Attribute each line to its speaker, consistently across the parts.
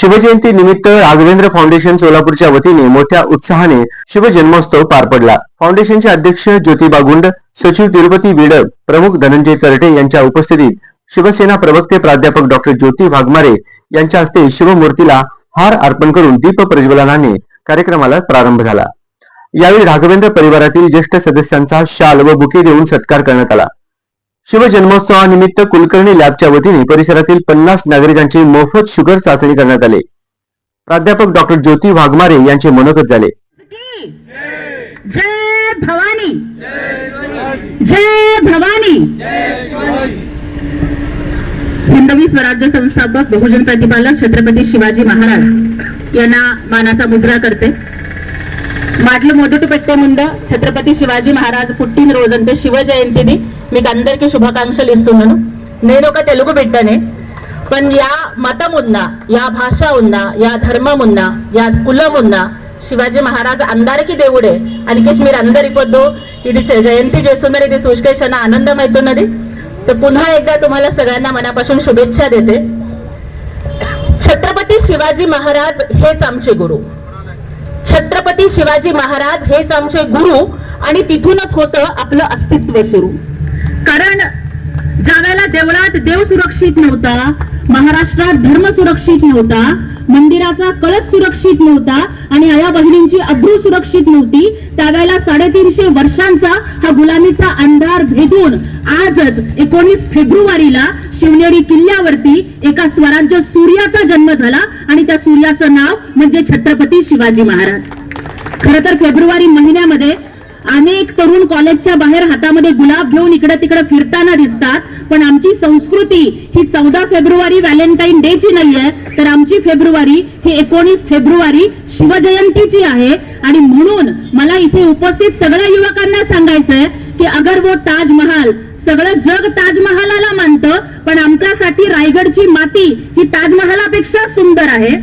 Speaker 1: शिवजयंती निमित्त राघवेंद्र फाउंडेशन सोलापूरच्या वतीने मोठ्या उत्साहाने शिवजन्मोत्सव पार पडला। फाउंडेशनचे अध्यक्ष ज्योतिबा गुंड, सचिव तिरुपती विडक, प्रमुख धनंजय तरटे यांच्या उपस्थितीत शिवसेना प्रवक्ते प्राध्यापक डॉ. ज्योती वाघमारे यांच्या हस्ते शिवमूर्तीला हार अर्पण करून दीप प्रज्वलनाने कार्यक्रमाला प्रारंभ झाला। यावेळी राघवेंद्र परिवारातील ज्येष्ठ सदस्यांचा शाल व बुके देऊन सत्कार करण्यात आला। शिवजन्मोत्सवानिमित्त कुलकर्णी लॅबच्या वतीने परिसरातील 50 नागरिकांची मोफत शुगर चाचणी करण्यात आली। प्राध्यापक डॉ. ज्योती वाघमारे यांचे मनोगत झाले।
Speaker 2: जय भवानी, जय भवानी। हिंदवी स्वराज्य संस्थापक बहुजन प्रतिपालक छत्रपती शिवाजी महाराज यांना मानाचा मुजरा करते। మాటలు మొదటి పెట్టే ముందు ఛత్రపతి శివాజీ మహారాజ్ పుట్టిన రోజు అంటే శివ జయంతిని మీకు అందరికీ శుభాకాంక్షలు ఇస్తున్నాను। నేను ఒక తెలుగు బిడ్డనే, पण या మతం ఉన్నా, या భాష ఉన్నా, या ధర్మం ఉన్నా, या కులం ఉన్నా శివాజీ మహారాజ్ అందరికీ దేవుడే అనికేసి మీరు అందరి పొద్దు ఇది జయంతి చేస్తున్నారు। ఇది చూసుకేసి ఆనందం అవుతున్నది। तर पुन्हा एकदा तुम्हाला सगळ्यांना मनापासून शुभेच्छा देते। छत्रपती शिवाजी महाराज हेच आमचे गुरु, छत्रपती शिवाजी महाराज हेच आमचे गुरु आणि तिथूनच होतं आपलं अस्तित्व सुरू। कारण ज्या वेळेला देवळात देव सुरक्षित नव्हता, महाराष्ट्रात धर्म सुरक्षित नव्हता, मंदिराचा कळस सुरक्षित नव्हता आणि आया बहिणींची अब्रू सुरक्षित नव्हती, त्यावेळेला 350 वर्षांचा हा गुलामीचा अंधार भेदून आजच 19 फेब्रुवारीला शिवनेरी किल्ल्यावरती एका स्वराज्य सूर्याचा जन्म झाला आणि त्या सूर्याचं नाव म्हणजे छत्रपती शिवाजी महाराज। खरं तर फेब्रुवारी महिन्यामध्ये अनेक तरुण कॉलेजच्या बाहेर हातामध्ये गुलाब घेऊन इकडे तिकडे फिरताना दिसतात, पण आमची संस्कृती ही 14 फेब्रुवारी व्हॅलेंटाईन डे ची नाहीये, तर आमची फेब्रुवारी ही 19 फेब्रुवारी शिवजयंतीची आहे। आणि म्हणून मला इथे उपस्थित सगळ्या युवकांना सांगायचंय की अगर वो ताजमहाल सगळं जग ताजमहालाला मानतं, पण आमच्यासाठी रायगडची माती ही ताजमहालापेक्षा सुंदर आहे।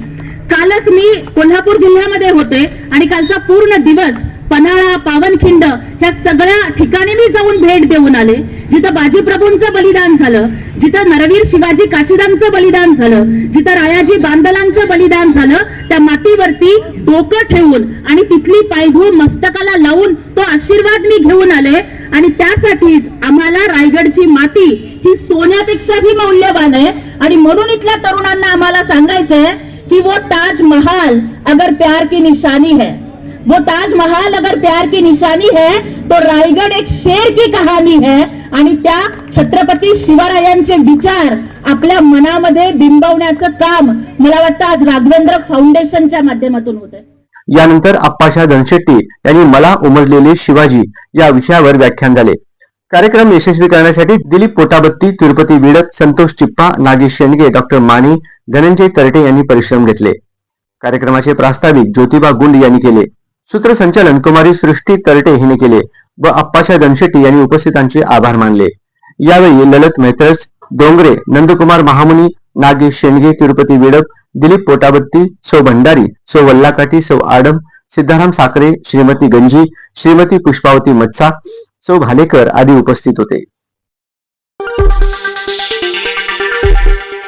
Speaker 2: कालच मी कोल्हापूर जिल्ह्यामध्ये होते आणि कालचा पूर्ण दिवस पन्हाळा, पावनखिंड ह्या सगळ्या ठिकाणी मी जाऊन भेट देऊन आले, जिथं बाजीप्रभूंचं बलिदान झालं, जिथं नरवीर शिवाजी काशीदांचं बलिदान झालं, जिथं रायाजी बांदलांचं बलिदान झालं, त्या मातीवरती डोकं ठेवून आणि तिथली पायधूळ मस्तकाला लावून तो आशीर्वाद मी घेऊन आले। आणि त्यासाठीच आम्हाला रायगडची माती ही सोन्यापेक्षाही मौल्यवान आहे। आणि म्हणून इथल्या तरुणांना आम्हाला सांगायचंय की वो ताजमहाल अगर प्यार की निशानी है, वो ताजमहाल अगर प्यार की निशानी है तो रायगड एक शेर की कहानी है। आणि त्या छत्रपती शिवरायांचे विचार आपल्या मनामध्ये बिंबवण्याचं काम मला वाटतं आज राघवेंद्र फाउंडेशनच्या माध्यमातून होत आहे।
Speaker 1: यानंतर आप्पाशा धनशेट्टी यांनी मला उमजलेले शिवाजी या विषयावर व्याख्यान झाले। कार्यक्रम यशस्वी करण्यासाठी दिलीप पोटाबत्ती, तिरुपती विडक, संतोष चिप्पा, नागेश शेंडगे, डॉ. मानी, धनंजय तरटे यांनी परिश्रम घेतले। कार्यक्रमाचे प्रास्ताविक ज्योतिबा गुंड यांनी केले। सूत्रसंचालन कुमारी सृष्टी तरटे हिने केले व आप्पाशा धनशेट्टी यांनी उपस्थितांचे आभार मानले। यावेळी ललित मेहतरस, डोंगरे, नंदकुमार महामुनी, नागेश शेंडगे, तिरुपती विडक, दिलीप पोटाबत्ती, सौ भंडारी, सौ वल्लाकाठी, सौ आडम, सिद्धाराम साखरे, श्रीमती गंजी, श्रीमती पुष्पावती मत्सा, सौ भालेकर आदी उपस्थित होते।